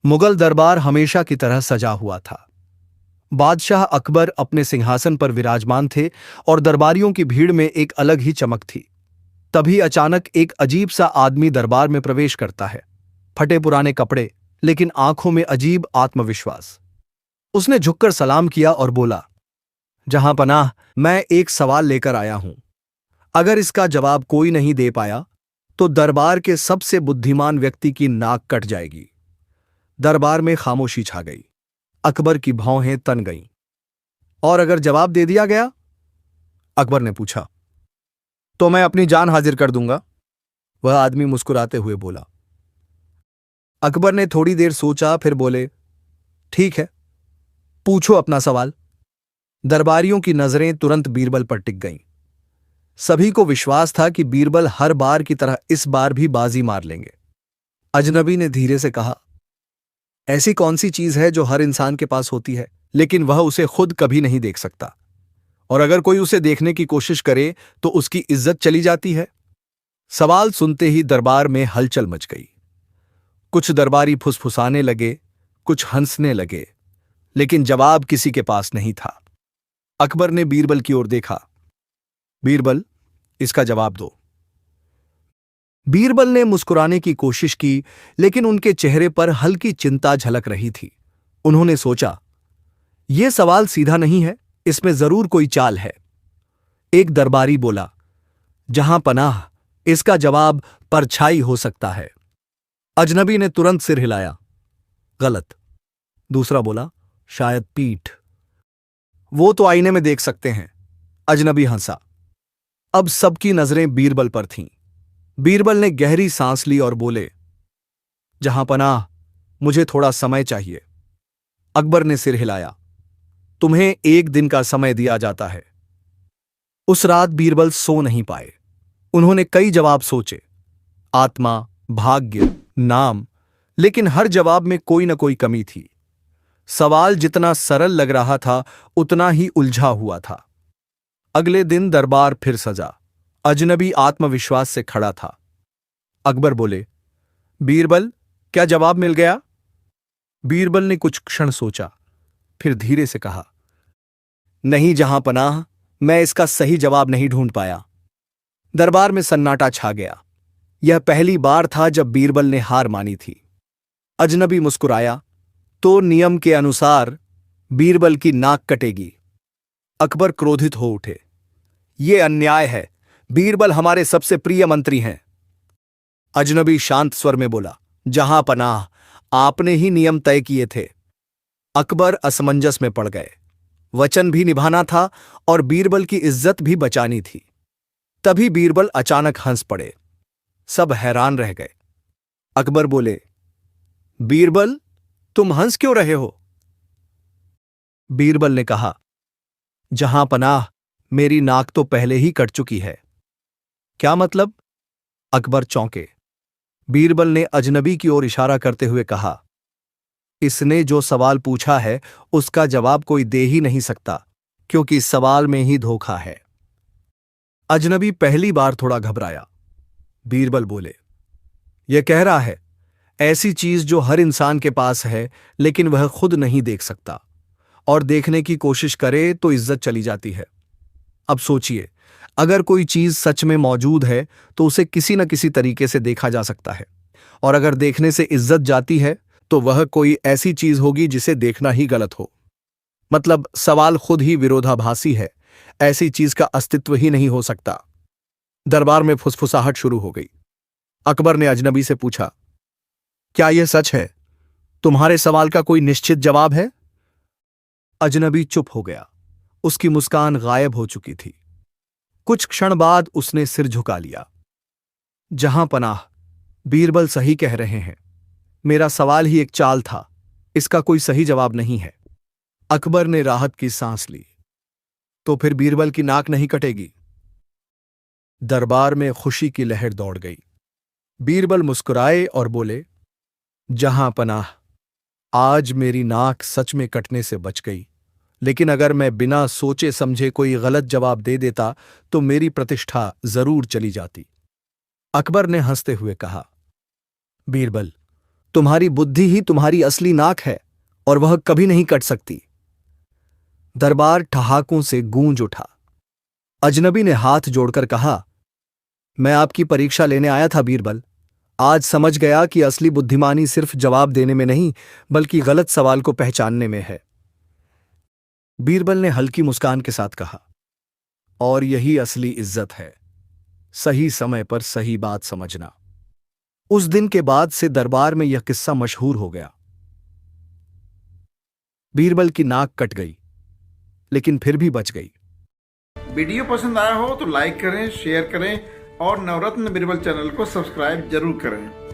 मुगल दरबार हमेशा की तरह सजा हुआ था। बादशाह अकबर अपने सिंहासन पर विराजमान थे और दरबारियों की भीड़ में एक अलग ही चमक थी। तभी अचानक एक अजीब सा आदमी दरबार में प्रवेश करता है। फटे पुराने कपड़े, लेकिन आंखों में अजीब आत्मविश्वास। उसने झुककर सलाम किया और बोला, जहां पनाह, मैं एक सवाल लेकर आया हूं। अगर इसका जवाब कोई नहीं दे पाया तो दरबार के सबसे बुद्धिमान व्यक्ति की नाक कट जाएगी। दरबार में खामोशी छा गई। अकबर की भौहें तन गईं। और अगर जवाब दे दिया गया? अकबर ने पूछा। तो मैं अपनी जान हाजिर कर दूंगा, वह आदमी मुस्कुराते हुए बोला। अकबर ने थोड़ी देर सोचा, फिर बोले, ठीक है, पूछो अपना सवाल। दरबारियों की नजरें तुरंत बीरबल पर टिक गईं। सभी को विश्वास था कि बीरबल हर बार की तरह इस बार भी बाजी मार लेंगे। अजनबी ने धीरे से कहा, ऐसी कौन सी चीज है जो हर इंसान के पास होती है, लेकिन वह उसे खुद कभी नहीं देख सकता, और अगर कोई उसे देखने की कोशिश करे तो उसकी इज्जत चली जाती है? सवाल सुनते ही दरबार में हलचल मच गई। कुछ दरबारी फुसफुसाने लगे, कुछ हंसने लगे, लेकिन जवाब किसी के पास नहीं था। अकबर ने बीरबल की ओर देखा। बीरबल, इसका जवाब दो। बीरबल ने मुस्कुराने की कोशिश की, लेकिन उनके चेहरे पर हल्की चिंता झलक रही थी। उन्होंने सोचा, यह सवाल सीधा नहीं है, इसमें जरूर कोई चाल है। एक दरबारी बोला, जहां पनाह, इसका जवाब परछाई हो सकता है। अजनबी ने तुरंत सिर हिलाया, गलत। दूसरा बोला, शायद पीठ। वो तो आईने में देख सकते हैं। अजनबी हंसा। अब सबकी नजरें बीरबल पर थीं। बीरबल ने गहरी सांस ली और बोले, जहां पनाह, मुझे थोड़ा समय चाहिए। अकबर ने सिर हिलाया। तुम्हें 1 दिन का समय दिया जाता है। उस रात बीरबल सो नहीं पाए। उन्होंने कई जवाब सोचे, आत्मा, भाग्य, नाम, लेकिन हर जवाब में कोई न कोई कमी थी। सवाल जितना सरल लग रहा था, उतना ही उलझा हुआ था। अगले दिन दरबार फिर सजा। अजनबी आत्मविश्वास से खड़ा था। अकबर बोले, बीरबल, क्या जवाब मिल गया? बीरबल ने कुछ क्षण सोचा, फिर धीरे से कहा, नहीं जहां पनाह, मैं इसका सही जवाब नहीं ढूंढ पाया। दरबार में सन्नाटा छा गया। यह पहली बार था जब बीरबल ने हार मानी थी। अजनबी मुस्कुराया, तो नियम के अनुसार बीरबल की नाक कटेगी। अकबर क्रोधित हो उठे, यह अन्याय है। बीरबल हमारे सबसे प्रिय मंत्री हैं। अजनबी शांत स्वर में बोला, जहां पनाह, आपने ही नियम तय किए थे। अकबर असमंजस में पड़ गए। वचन भी निभाना था और बीरबल की इज्जत भी बचानी थी। तभी बीरबल अचानक हंस पड़े। सब हैरान रह गए। अकबर बोले, बीरबल, तुम हंस क्यों रहे हो? बीरबल ने कहा, जहां पनाह, मेरी नाक तो पहले ही कट चुकी है। क्या मतलब? अकबर चौंके। बीरबल ने अजनबी की ओर इशारा करते हुए कहा, इसने जो सवाल पूछा है उसका जवाब कोई दे ही नहीं सकता, क्योंकि इस सवाल में ही धोखा है। अजनबी पहली बार थोड़ा घबराया। बीरबल बोले, यह कह रहा है, ऐसी चीज जो हर इंसान के पास है लेकिन वह खुद नहीं देख सकता, और देखने की कोशिश करे तो इज्जत चली जाती है। अब सोचिए, अगर कोई चीज सच में मौजूद है तो उसे किसी न किसी तरीके से देखा जा सकता है, और अगर देखने से इज्जत जाती है तो वह कोई ऐसी चीज होगी जिसे देखना ही गलत हो। मतलब सवाल खुद ही विरोधाभासी है। ऐसी चीज का अस्तित्व ही नहीं हो सकता। दरबार में फुसफुसाहट शुरू हो गई। अकबर ने अजनबी से पूछा, क्या यह सच है? तुम्हारे सवाल का कोई निश्चित जवाब है? अजनबी चुप हो गया। उसकी मुस्कान गायब हो चुकी थी। कुछ क्षण बाद उसने सिर झुका लिया। जहां पनाह, बीरबल सही कह रहे हैं। मेरा सवाल ही एक चाल था। इसका कोई सही जवाब नहीं है। अकबर ने राहत की सांस ली। तो फिर बीरबल की नाक नहीं कटेगी? दरबार में खुशी की लहर दौड़ गई। बीरबल मुस्कुराए और बोले, जहां पनाह, आज मेरी नाक सच में कटने से बच गई, लेकिन अगर मैं बिना सोचे समझे कोई गलत जवाब दे देता तो मेरी प्रतिष्ठा जरूर चली जाती। अकबर ने हंसते हुए कहा, बीरबल, तुम्हारी बुद्धि ही तुम्हारी असली नाक है और वह कभी नहीं कट सकती। दरबार ठहाकों से गूंज उठा। अजनबी ने हाथ जोड़कर कहा, मैं आपकी परीक्षा लेने आया था बीरबल। आज समझ गया कि असली बुद्धिमानी सिर्फ जवाब देने में नहीं बल्कि गलत सवाल को पहचानने में है। बीरबल ने हल्की मुस्कान के साथ कहा, और यही असली इज्जत है, सही समय पर सही बात समझना। उस दिन के बाद से दरबार में यह किस्सा मशहूर हो गया। बीरबल की नाक कट गई, लेकिन फिर भी बच गई। वीडियो पसंद आया हो तो लाइक करें, शेयर करें और नवरत्न बीरबल चैनल को सब्सक्राइब जरूर करें।